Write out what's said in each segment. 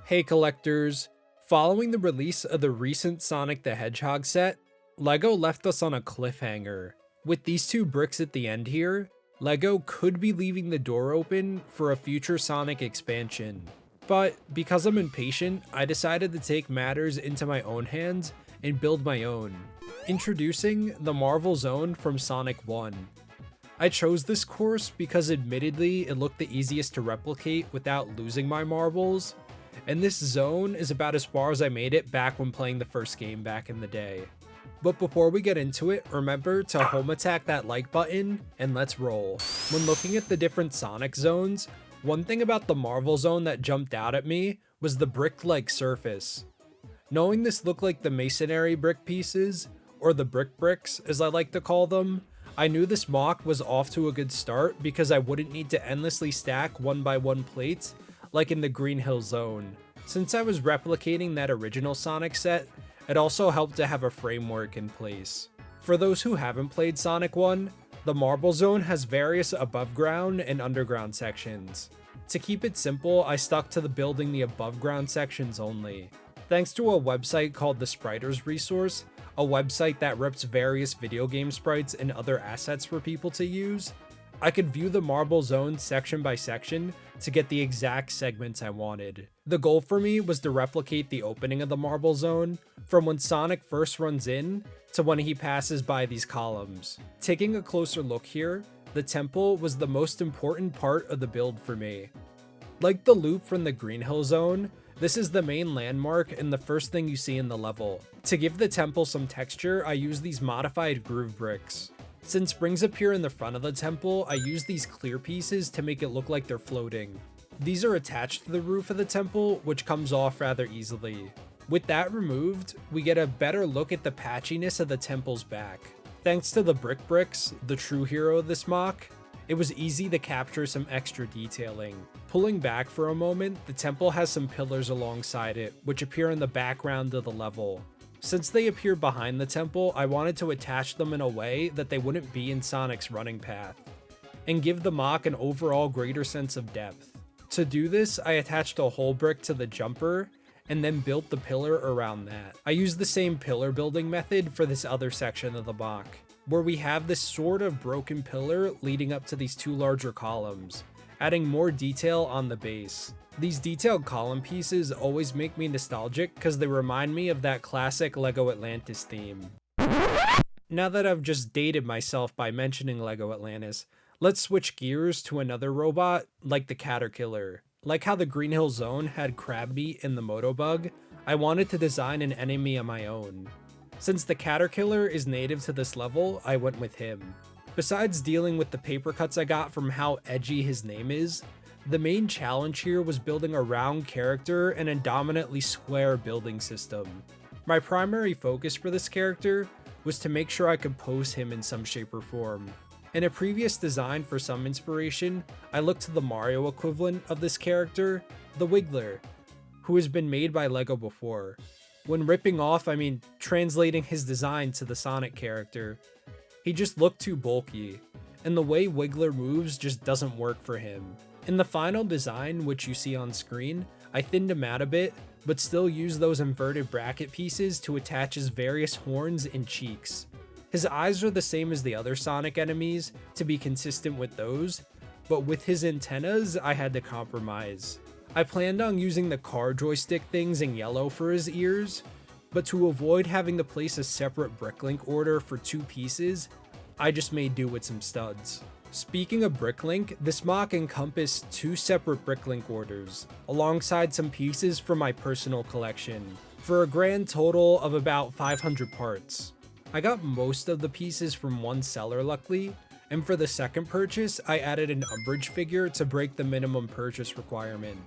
Hey collectors, following the release of the recent Sonic the Hedgehog set, LEGO left us on a cliffhanger. With these two bricks at the end here, LEGO could be leaving the door open for a future Sonic expansion. But because I'm impatient, I decided to take matters into my own hands and build my own. Introducing the Marvel Zone from Sonic 1. I chose this course because admittedly it looked the easiest to replicate without losing my marbles, and this zone is about as far as I made it back when playing the first game back in the day. But before we get into it, remember to home attack that like button, and let's roll. When looking at the different Sonic zones, one thing about the Marvel Zone that jumped out at me was the brick-like surface. Knowing this looked like the masonry brick pieces, or the bricks as I like to call them, I knew this MOC was off to a good start because I wouldn't need to endlessly stack 1x1 plates like in the Green Hill Zone. Since I was replicating that original Sonic set, it also helped to have a framework in place. For those who haven't played Sonic 1, the Marble Zone has various above ground and underground sections. To keep it simple, I stuck to the building the above ground sections only. Thanks to a website called the Spriters resource, a website that rips various video game sprites and other assets for people to use, I could view the Marble Zone section by section to get the exact segments I wanted. The goal for me was to replicate the opening of the Marble Zone from when Sonic first runs in to when he passes by these columns. Taking a closer look here, the temple was the most important part of the build for me. Like the loop from the Green Hill Zone, this is the main landmark and the first thing you see in the level. To give the temple some texture, I use these modified groove bricks. Since springs appear in the front of the temple, I use these clear pieces to make it look like they're floating. These are attached to the roof of the temple, which comes off rather easily. With that removed, we get a better look at the patchiness of the temple's back. Thanks to the bricks, the true hero of this MOC, it was easy to capture some extra detailing. Pulling back for a moment, the temple has some pillars alongside it, which appear in the background of the level. Since they appear behind the temple, I wanted to attach them in a way that they wouldn't be in Sonic's running path, and give the MOC an overall greater sense of depth. To do this, I attached a whole brick to the jumper, and then built the pillar around that. I used the same pillar building method for this other section of the MOC, where we have this sort of broken pillar leading up to these two larger columns, adding more detail on the base. These detailed column pieces always make me nostalgic because they remind me of that classic LEGO Atlantis theme. Now that I've just dated myself by mentioning LEGO Atlantis, let's switch gears to another robot like the Caterkiller. Like how the Green Hill Zone had crab meat in the Motobug, I wanted to design an enemy of my own. Since the Caterkiller is native to this level, I went with him. Besides dealing with the paper cuts I got from how edgy his name is, the main challenge here was building a round character and a dominantly square building system. My primary focus for this character was to make sure I could pose him in some shape or form. In a previous design for some inspiration, I looked to the Mario equivalent of this character, the Wiggler, who has been made by LEGO before. When ripping off, I mean translating his design to the Sonic character, he just looked too bulky, and the way Wiggler moves just doesn't work for him. In the final design, which you see on screen, I thinned him out a bit, but still used those inverted bracket pieces to attach his various horns and cheeks. His eyes are the same as the other Sonic enemies to be consistent with those, but with his antennas, I had to compromise. I planned on using the car joystick things in yellow for his ears, but to avoid having to place a separate Bricklink order for two pieces, I just made do with some studs. Speaking of Bricklink, this MOC encompassed two separate Bricklink orders, alongside some pieces from my personal collection, for a grand total of about 500 parts. I got most of the pieces from one seller luckily, and for the second purchase, I added an Umbridge figure to break the minimum purchase requirement.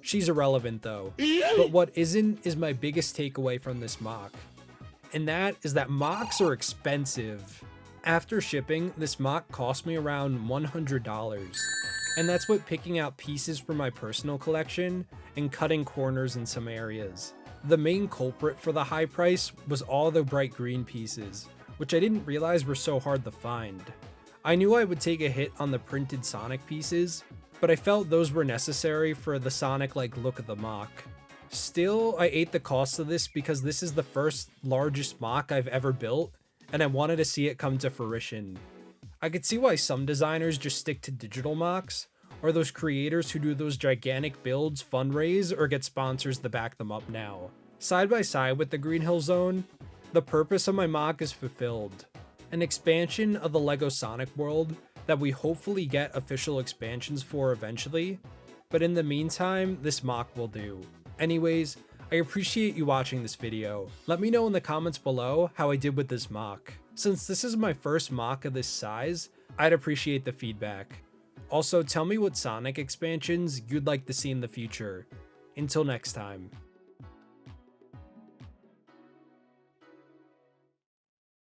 She's irrelevant though, but what isn't is my biggest takeaway from this MOC, and that is that MOCs are expensive. After shipping, this MOC cost me around $100, and that's what picking out pieces from my personal collection and cutting corners in some areas. The main culprit for the high price was all the bright green pieces, which I didn't realize were so hard to find. I knew I would take a hit on the printed Sonic pieces, but I felt those were necessary for the Sonic-like look of the MOC. Still, I ate the cost of this because this is the first largest MOC I've ever built, and I wanted to see it come to fruition. I could see why some designers just stick to digital MOCs, or those creators who do those gigantic builds fundraise or get sponsors to back them up now. Side by side with the Green Hill Zone, the purpose of my MOC is fulfilled. An expansion of the LEGO Sonic world that we hopefully get official expansions for eventually, but in the meantime, this MOC will do. Anyways, I appreciate you watching this video. Let me know in the comments below how I did with this MOC. Since this is my first MOC of this size, I'd appreciate the feedback. Also, tell me what Sonic expansions you'd like to see in the future. Until next time.